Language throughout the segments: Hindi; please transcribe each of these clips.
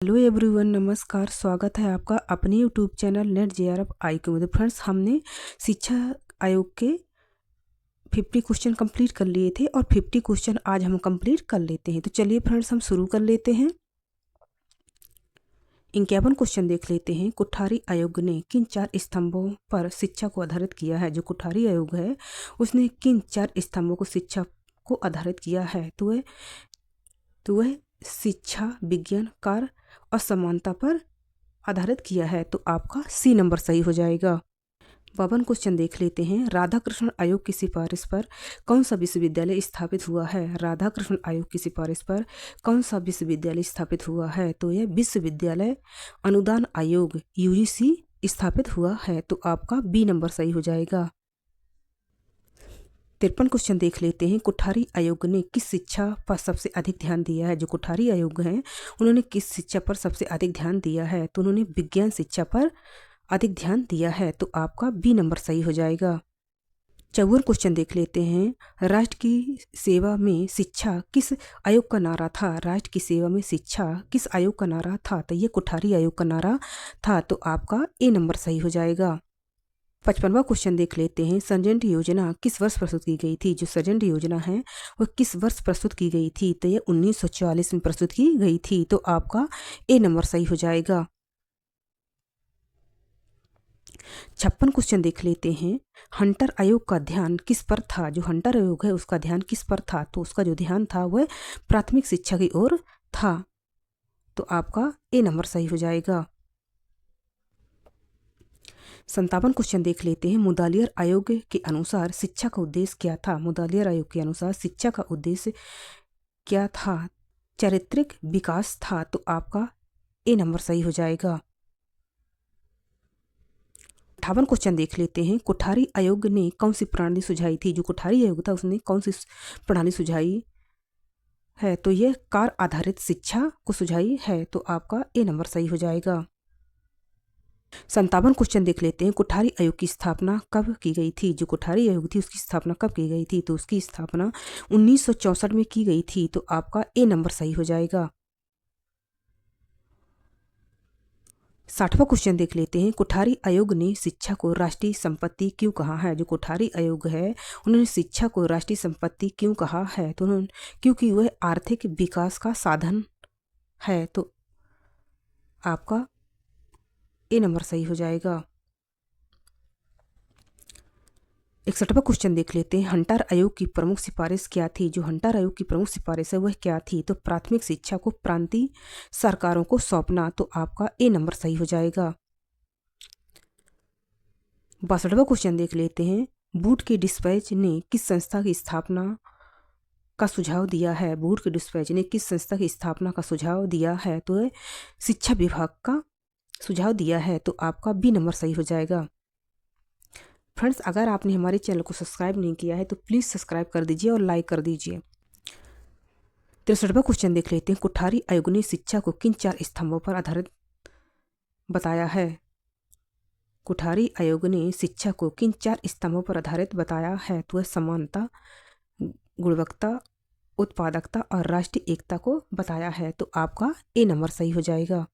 हेलो एवरीवन, नमस्कार। स्वागत है आपका अपने YouTube channel net JRF IQ में। फ्रेंड्स, हमने शिक्षा आयोग के 50 क्वेश्चन कंप्लीट कर लिए थे और 50 क्वेश्चन आज हम कंप्लीट कर लेते हैं। तो चलिए फ्रेंड्स, हम शुरू कर लेते हैं। 51 क्वेश्चन देख लेते हैं। कुठारी आयोग ने किन 4 स्तंभों पर शिक्षा को आधारित किया है? जो कुठारी आयोग है उसने किन 4 स्तंभों को शिक्षा को आधारित किया है? तो वह शिक्षा, विज्ञान, कार्य और समानता पर आधारित किया है। तो आपका सी नंबर सही हो जाएगा। 52 क्वेश्चन देख लेते हैं। राधा कृष्ण आयोग की सिफारिश पर कौन सा विश्वविद्यालय स्थापित हुआ है? राधा कृष्ण आयोग की सिफारिश पर कौन सा विश्वविद्यालय स्थापित हुआ है? तो यह विश्वविद्यालय अनुदान आयोग UGC स्थापित हुआ है। तो आपका बी नंबर सही हो जाएगा। 53 क्वेश्चन देख लेते हैं। कुठारी आयोग ने किस शिक्षा पर सबसे अधिक ध्यान दिया है? जो कुठारी आयोग है उन्होंने किस शिक्षा पर सबसे अधिक ध्यान दिया है? तो उन्होंने विज्ञान शिक्षा पर अधिक ध्यान दिया है। तो आपका बी नंबर सही हो जाएगा। 54 क्वेश्चन देख लेते हैं। राष्ट्र की सेवा में शिक्षा किस आयोग का नारा था? राष्ट्र की सेवा में शिक्षा किस आयोग का नारा था? तो ये कुठारी आयोग का नारा था। तो आपका ए नंबर सही हो जाएगा। 55वां क्वेश्चन देख लेते हैं। सर्जेंट योजना किस वर्ष प्रस्तुत की गई थी? जो सर्जेंट योजना है वह किस वर्ष प्रस्तुत की गई थी? तो यह 1944 में प्रस्तुत की गई थी। तो आपका ए नंबर सही हो जाएगा। 56 क्वेश्चन देख लेते हैं। हंटर आयोग का ध्यान किस पर था? जो हंटर आयोग है उसका ध्यान किस पर था? तो उसका जो ध्यान था वह प्राथमिक शिक्षा की ओर था। तो आपका ए नंबर सही हो जाएगा। 57 क्वेश्चन देख लेते हैं। मुदालियर आयोग के अनुसार शिक्षा का उद्देश्य क्या था? मुदालियर आयोग के अनुसार शिक्षा का उद्देश्य क्या था? चारित्रिक विकास था। तो आपका ए नंबर सही हो जाएगा। 58 क्वेश्चन देख लेते हैं। कुठारी आयोग ने कौन सी प्रणाली सुझाई थी? जो कुठारी आयोग था उसने कौन सी प्रणाली सुझाई है? तो यह कार्य आधारित शिक्षा को सुझाई है। तो आपका ए नंबर सही हो जाएगा। 57 क्वेश्चन देख लेते हैं। कुठारी आयोग की स्थापना कब की गई थी? जो कुठारी आयोग थी उसकी स्थापना कब की गई थी? तो उसकी स्थापना 1964 में की गई थी। तो आपका ए नंबर सही हो जाएगा। 60वां क्वेश्चन देख लेते हैं। कुठारी आयोग ने शिक्षा को राष्ट्रीय संपत्ति क्यों कहा है? जो कुठारी आयोग है उन्होंने शिक्षा को राष्ट्रीय संपत्ति क्यों कहा है? तो उन्होंने क्योंकि वह आर्थिक विकास का साधन है। तो आपका ए नंबर सही हो जाएगा। 61वां क्वेश्चन देख लेते हैं। हंटर आयोग की प्रमुख सिफारिश क्या थी? जो हंटर आयोग की प्रमुख सिफारिश है वह क्या थी? तो प्राथमिक शिक्षा को प्रांतीय सरकारों को सौंपना। तो आपका ए नंबर सही हो जाएगा। 62वां क्वेश्चन देख लेते हैं। बूट के डिस्पैच ने किस संस्था की स्थापना का सुझाव दिया है? बूट के डिस्पैच ने किस संस्था की स्थापना का सुझाव दिया है? तो शिक्षा विभाग का सुझाव दिया है। तो आपका बी नंबर सही हो जाएगा। फ्रेंड्स, अगर आपने हमारे चैनल को सब्सक्राइब नहीं किया है तो प्लीज़ सब्सक्राइब कर दीजिए और लाइक कर दीजिए। 63वां क्वेश्चन देख लेते हैं। कुठारी आयोग ने शिक्षा को किन 4 स्तंभों पर आधारित बताया है? कुठारी आयोग ने शिक्षा को किन 4 स्तंभों पर आधारित बताया है? तो वह समानता, गुणवत्ता, उत्पादकता और राष्ट्रीय एकता को बताया है। तो आपका ए नंबर सही हो जाएगा।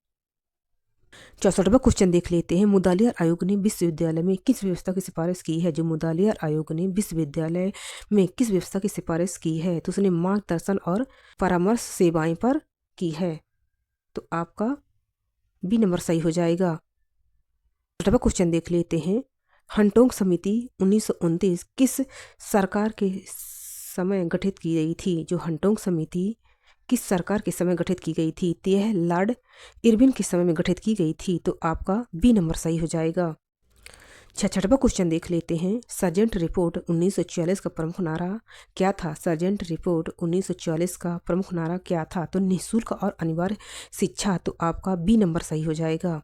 64वां क्वेश्चन देख लेते हैं। मुदालियर आयोग ने विश्वविद्यालय में किस व्यवस्था की सिफारिश की है? जो मुदालियर आयोग ने विश्वविद्यालय में किस व्यवस्था की सिफारिश की है? तो उसने मार्गदर्शन और परामर्श सेवाएं पर की है। तो आपका बी नंबर सही हो जाएगा। 65वां क्वेश्चन देख लेते हैं। हंटोंग समिति 1929 किस सरकार के समय गठित की गई थी? जो हंटोंग समिति किस सरकार के समय गठित की गई थी? तो यह लॉर्ड इरविन के समय में गठित की गई थी। तो आपका बी नंबर सही हो जाएगा। 66वां क्वेश्चन देख लेते हैं। सर्जेंट रिपोर्ट 1944 का प्रमुख नारा क्या था? सर्जेंट रिपोर्ट 1944 का प्रमुख नारा क्या था? तो निःशुल्क और अनिवार्य शिक्षा। तो आपका बी नंबर सही हो जाएगा।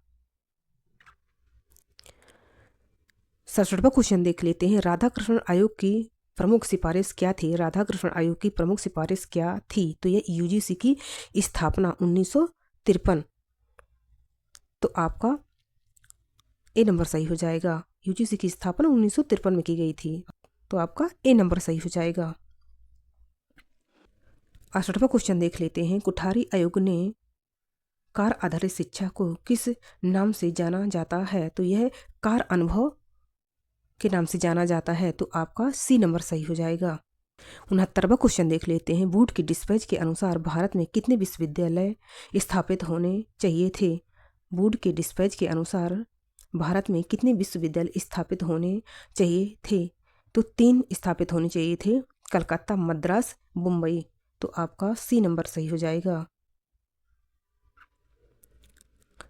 67वां क्वेश्चन देख लेते हैं। राधा कृष्ण आयोग की प्रमुख सिफारिश क्या थी? राधा कृष्ण आयोग की प्रमुख सिफारिश क्या थी? तो यह UGC की स्थापना 1953। तो आपका ए नंबर सही हो जाएगा। UGC की स्थापना 1953 में की गई थी। तो आपका ए नंबर सही हो जाएगा। 68वां क्वेश्चन देख लेते हैं। कुठारी आयोग ने कार्य आधारित शिक्षा को किस नाम से जाना जाता है? तो यह कार्य अनुभव के नाम से जाना जाता है। तो आपका सी नंबर सही हो जाएगा। 69वां क्वेश्चन देख लेते हैं। वुड की डिस्पैच के अनुसार भारत में कितने विश्वविद्यालय स्थापित होने चाहिए थे? वुड के डिस्पैच के अनुसार भारत में कितने विश्वविद्यालय स्थापित होने चाहिए थे? तो 3 स्थापित होने चाहिए थे, कलकत्ता, मद्रास, मुंबई। तो आपका सी नंबर सही हो जाएगा।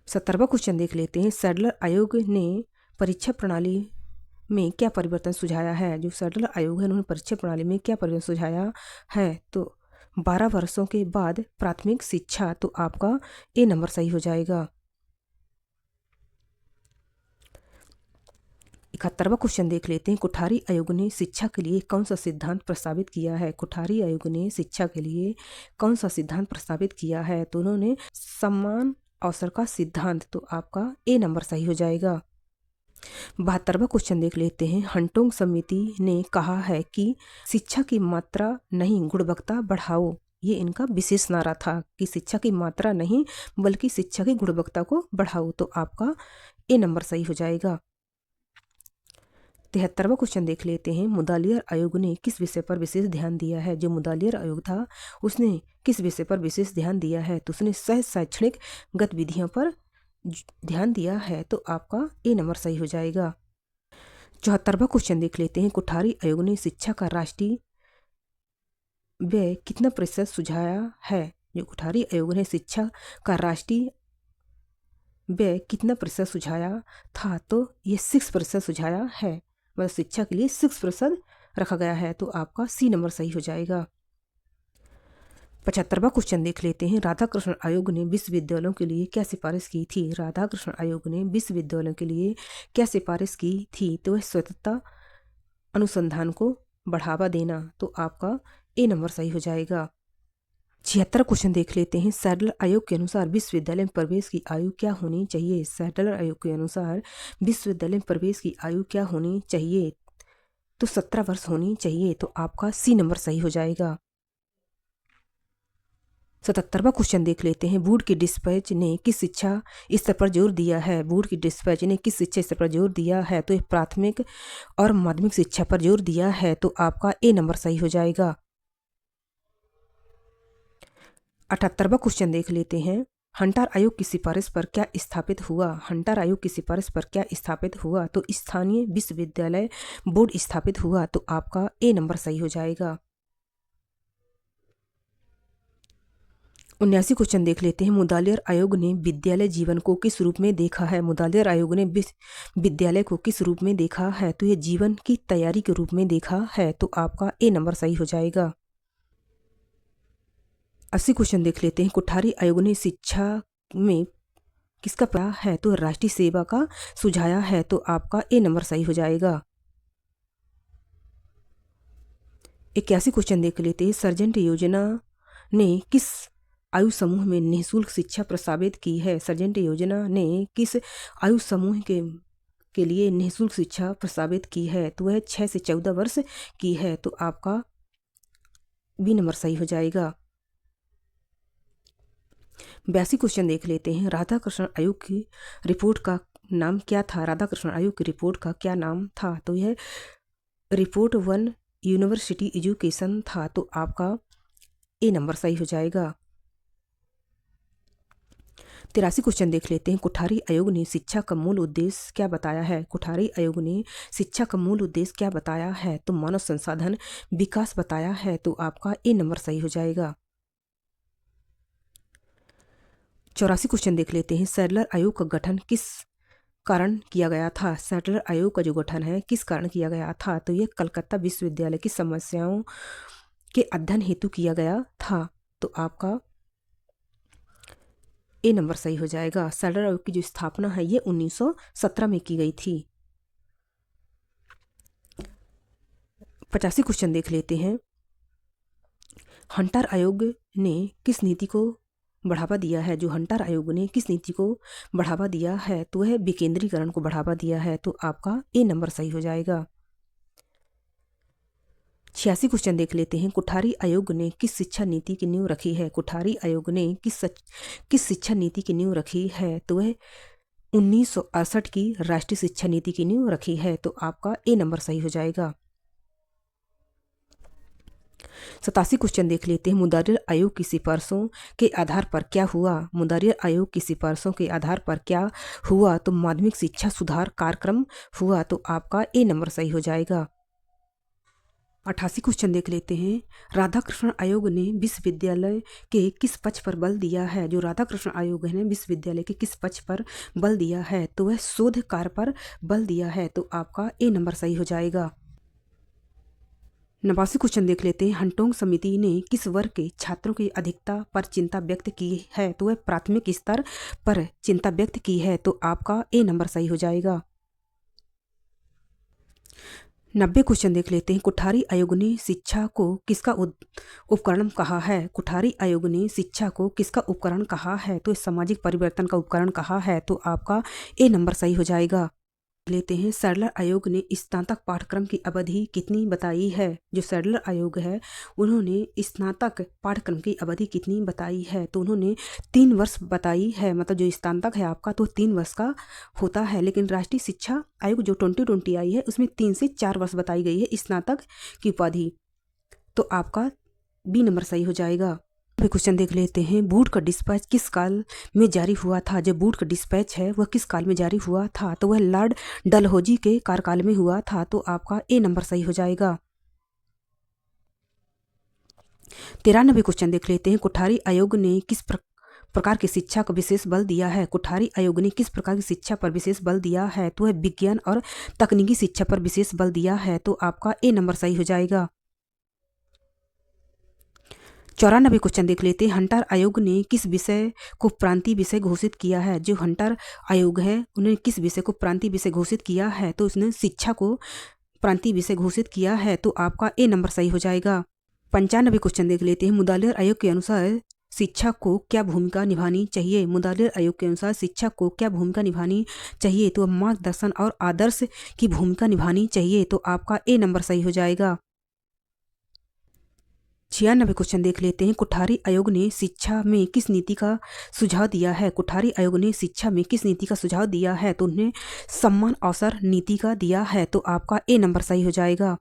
70वां क्वेश्चन देख लेते हैं। सैडलर आयोग ने परीक्षा प्रणाली में क्या परिवर्तन सुझाया है? जो सैडलर आयोग है उन्होंने परीक्षा प्रणाली में क्या परिवर्तन सुझाया है? तो 12 वर्षों के बाद प्राथमिक शिक्षा। तो आपका ए नंबर सही हो जाएगा। 71वां क्वेश्चन देख लेते हैं। कोठारी आयोग ने शिक्षा के लिए कौन सा सिद्धांत प्रस्तावित किया है? कोठारी आयोग ने शिक्षा के लिए कौन सा सिद्धांत प्रस्तावित किया है? तो उन्होंने समान अवसर का सिद्धांत। तो आपका ए नंबर सही हो जाएगा। 72वां क्वेश्चन देख लेते हैं। हंटोंग समिति ने कहा है कि शिक्षा की मात्रा नहीं गुणवत्ता बढ़ाओ। ये इनका विशेष नारा था कि शिक्षा की मात्रा नहीं बल्कि शिक्षा की गुणवत्ता को बढ़ाओ। तो आपका ए नंबर सही हो जाएगा। 73वां क्वेश्चन देख लेते हैं। मुदालियर आयोग ने किस विषय पर विशेष ध्यान दिया है? जो मुदालियर आयोग था उसने किस विषय पर विशेष ध्यान दिया है? तो उसने सह शैक्षणिक गतिविधियों पर ध्यान दिया है। तो आपका ए नंबर सही हो जाएगा। 74वां क्वेश्चन देख लेते हैं। कोठारी आयोग ने शिक्षा का राष्ट्रीय व्यय कितना प्रतिशत सुझाया है? जो कोठारी आयोग ने शिक्षा का राष्ट्रीय व्यय कितना प्रतिशत सुझाया था? तो ये 6% सुझाया है, मतलब शिक्षा के लिए 6% रखा गया है। तो आपका सी नंबर सही हो जाएगा। 75वां क्वेश्चन देख लेते हैं। राधाकृष्ण आयोग ने विश्वविद्यालयों के लिए क्या सिफारिश की थी? राधाकृष्ण आयोग ने विश्वविद्यालयों के लिए क्या सिफारिश की थी? तो वह स्वतंत्रता अनुसंधान को बढ़ावा देना। तो आपका ए नंबर सही हो जाएगा। 76वां क्वेश्चन देख लेते हैं। सैडलर आयोग के अनुसार विश्वविद्यालय में प्रवेश की आयु क्या होनी चाहिए? सैडलर आयोग के अनुसार विश्वविद्यालय में प्रवेश की आयु क्या होनी चाहिए? तो 17 वर्ष होनी चाहिए। तो आपका सी नंबर सही हो जाएगा। 77वां क्वेश्चन देख लेते हैं। वुड की डिस्पैच ने किस शिक्षा स्तर पर जोर दिया है? वुड की डिस्पैच ने किस शिक्षा स्तर पर जोर दिया है? तो प्राथमिक और माध्यमिक शिक्षा पर जोर दिया है। तो आपका ए नंबर सही हो जाएगा। 78वां क्वेश्चन देख लेते हैं। हंटर आयोग की सिफारिश पर क्या स्थापित हुआ? हंटर आयोग की सिफारिश पर क्या स्थापित हुआ? तो स्थानीय विश्वविद्यालय बोर्ड स्थापित हुआ। तो आपका ए नंबर सही हो जाएगा। 79 क्वेश्चन देख लेते हैं। मुदालियर आयोग ने विद्यालय जीवन को किस रूप में देखा है? मुदालियर आयोग ने विद्यालय को किस रूप में देखा है? तो यह जीवन की तैयारी के रूप में देखा है। तो आपका ए नंबर सही हो जाएगा। 80 क्वेश्चन देख लेते हैं। कोठारी आयोग ने शिक्षा में किसका प्रयास है? तो राष्ट्रीय सेवा का सुझाया है। तो आपका ए नंबर सही हो जाएगा। 81 क्वेश्चन देख लेते हैं। सर्जेंट योजना ने किस आयु समूह में निःशुल्क शिक्षा प्रस्तावित की है? सर्जेंट योजना ने किस आयु समूह के लिए निःशुल्क शिक्षा प्रस्तावित की है? तो वह 6 से 14 वर्ष की है। तो आपका बी नंबर सही हो जाएगा। 82 क्वेश्चन देख लेते हैं। राधाकृष्ण आयोग की रिपोर्ट का नाम क्या था? राधाकृष्ण आयोग की रिपोर्ट का क्या नाम था? तो यह रिपोर्ट 1 यूनिवर्सिटी एजुकेशन था। तो आपका ए नंबर सही हो जाएगा। 83 क्वेश्चन देख लेते हैं। कोठारी आयोग ने शिक्षा का मूल उद्देश्य क्या बताया है? कोठारी आयोग ने शिक्षा का मूल उद्देश्य क्या बताया है? तो मानव संसाधन विकास बताया है। तो आपका ए नंबर सही हो जाएगा। 84 क्वेश्चन देख लेते हैं। सैडलर आयोग का गठन किस कारण किया गया था? सैडलर आयोग का जो गठन है किस कारण किया गया था? तो यह कलकत्ता विश्वविद्यालय की समस्याओं के अध्ययन हेतु किया गया था। तो आपका ए नंबर सही हो जाएगा। सैडलर आयोग की जो स्थापना है ये 1917 में की गई थी। 85 क्वेश्चन देख लेते हैं। हंटर आयोग ने किस नीति को बढ़ावा दिया है? जो हंटर आयोग ने किस नीति को बढ़ावा दिया है? तो वह विकेंद्रीकरण को बढ़ावा दिया है। तो आपका ए नंबर सही हो जाएगा। 86 क्वेश्चन देख लेते हैं। कुठारी आयोग ने किस शिक्षा नीति की नींव रखी है? कुठारी आयोग ने किस शिक्षा नीति की नींव रखी है? तो वह 1968 की राष्ट्रीय शिक्षा नीति की नींव रखी है। तो आपका ए नंबर सही हो जाएगा। 87 क्वेश्चन देख लेते हैं। मुदारिर आयोग की सिफारिशों के आधार पर क्या हुआ? मुदारिर आयोग की सिफारिशों के आधार पर क्या हुआ? तो माध्यमिक शिक्षा सुधार कार्यक्रम हुआ। तो आपका ए नंबर सही हो जाएगा। 88 क्वेश्चन देख लेते हैं। राधाकृष्ण आयोग ने विश्वविद्यालय के किस पक्ष पर बल दिया है? जो राधाकृष्ण आयोग है विश्वविद्यालय के किस पक्ष पर बल दिया है? तो वह शोध कार्य पर बल दिया है। तो आपका ए नंबर सही हो जाएगा। 89 क्वेश्चन देख लेते हैं। हंटोंग समिति ने किस वर्ग के छात्रों की अधिकता पर चिंता व्यक्त की है? तो वह प्राथमिक स्तर पर चिंता व्यक्त की है। तो आपका ए नंबर सही हो जाएगा। 90 क्वेश्चन देख लेते हैं। कुठारी आयोग ने शिक्षा को किसका उपकरण कहा है? कुठारी आयोग ने शिक्षा को किसका उपकरण कहा है? तो सामाजिक परिवर्तन का उपकरण कहा है। तो आपका ए नंबर सही हो जाएगा। लेते हैं। सैडलर आयोग ने स्नातक पाठ्यक्रम की अवधि कितनी बताई है? जो सैडलर आयोग है उन्होंने स्नातक पाठ्यक्रम की अवधि कितनी बताई है? तो उन्होंने 3 वर्ष बताई है। मतलब जो स्नातक है आपका तो 3 वर्ष का होता है, लेकिन राष्ट्रीय शिक्षा आयोग जो 2020 आई है उसमें 3 से 4 वर्ष बताई गई है स्नातक की उपाधि। तो आपका बी नंबर सही हो जाएगा। क्वेश्चन देख लेते हैं। बूट का डिस्पैच किस काल में जारी हुआ था? जब बूट का डिस्पैच है वह किस काल में जारी हुआ था? तो वह लॉर्ड डलहौजी के कार्यकाल में हुआ था। तो आपका ए नंबर सही हो जाएगा। 93 क्वेश्चन देख लेते हैं। कुठारी आयोग ने किस प्रकार की शिक्षा को विशेष बल दिया है? कुठारी आयोग ने किस प्रकार की शिक्षा पर विशेष बल दिया है? तो वह विज्ञान और तकनीकी शिक्षा पर विशेष बल दिया है। तो आपका ए नंबर सही हो जाएगा। 94 क्वेश्चन देख लेते हैं। हंटर आयोग ने किस विषय को प्रांतीय विषय घोषित किया है? जो हंटर आयोग है उन्होंने किस विषय को प्रांतीय विषय घोषित किया है? तो उसने शिक्षा को प्रांतीय विषय घोषित किया है। तो आपका ए नंबर सही हो जाएगा। 95 क्वेश्चन देख लेते हैं। मुदालिर आयोग के अनुसार शिक्षा को क्या भूमिका निभानी चाहिए? मुदालिर आयोग के अनुसार शिक्षा को क्या भूमिका निभानी चाहिए? तो मार्गदर्शन और आदर्श की भूमिका निभानी चाहिए। तो आपका ए नंबर सही हो जाएगा। 96 क्वेश्चन देख लेते हैं। कुठारी आयोग ने शिक्षा में किस नीति का सुझाव दिया है? कुठारी आयोग ने शिक्षा में किस नीति का सुझाव दिया है? तो उन्हें सम्मान अवसर नीति का दिया है। तो आपका ए नंबर सही हो जाएगा।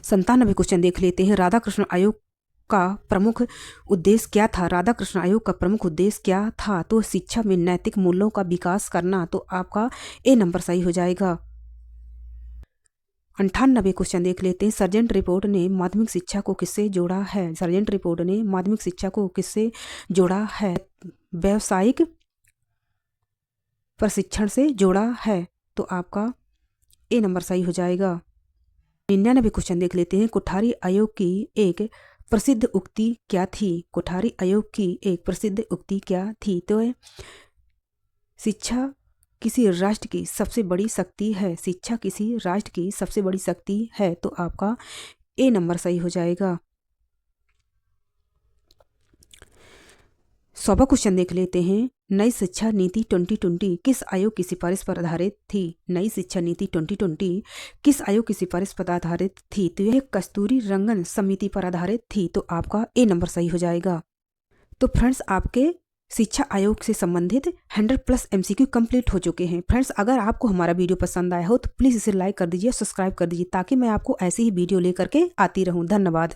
97 क्वेश्चन देख लेते हैं। राधाकृष्ण आयोग का प्रमुख उद्देश्य क्या था? राधाकृष्ण आयोग का प्रमुख उद्देश्य क्या था? तो शिक्षा में नैतिक मूल्यों का विकास करना। तो आपका ए नंबर सही हो जाएगा। 98 क्वेश्चन देख लेते हैं। सर्जेंट रिपोर्ट ने माध्यमिक शिक्षा को किससे जोड़ा है? सर्जेंट रिपोर्ट ने माध्यमिक शिक्षा को किससे जोड़ा है? व्यावसायिक प्रशिक्षण से जोड़ा है। तो आपका ए नंबर सही हो जाएगा। 99 क्वेश्चन देख लेते हैं। कुठारी आयोग की एक प्रसिद्ध उक्ति क्या थी? कुठारी आयोग की एक प्रसिद्ध उक्ति क्या थी? तो शिक्षा किसी राष्ट्र की सबसे बड़ी शक्ति है। शिक्षा किसी राष्ट्र की सबसे बड़ी शक्ति है। तो आपका ए नंबर सही हो जाएगा। 100 क्वेश्चन देख लेते हैं। नई शिक्षा नीति 2020 किस आयोग की सिफारिश पर आधारित थी? नई शिक्षा नीति 2020 किस आयोग की सिफारिश पर आधारित थी? तो यह कस्तूरी रंगन समिति पर आधारित थी। तो आपका ए नंबर सही हो जाएगा। तो फ्रेंड्स आपके शिक्षा आयोग से संबंधित 100+ MCQ कंप्लीट हो चुके हैं। फ्रेंड्स अगर आपको हमारा वीडियो पसंद आया हो तो प्लीज़ इसे लाइक कर दीजिए, सब्सक्राइब कर दीजिए ताकि मैं आपको ऐसे ही वीडियो लेकर के आती रहूं। धन्यवाद।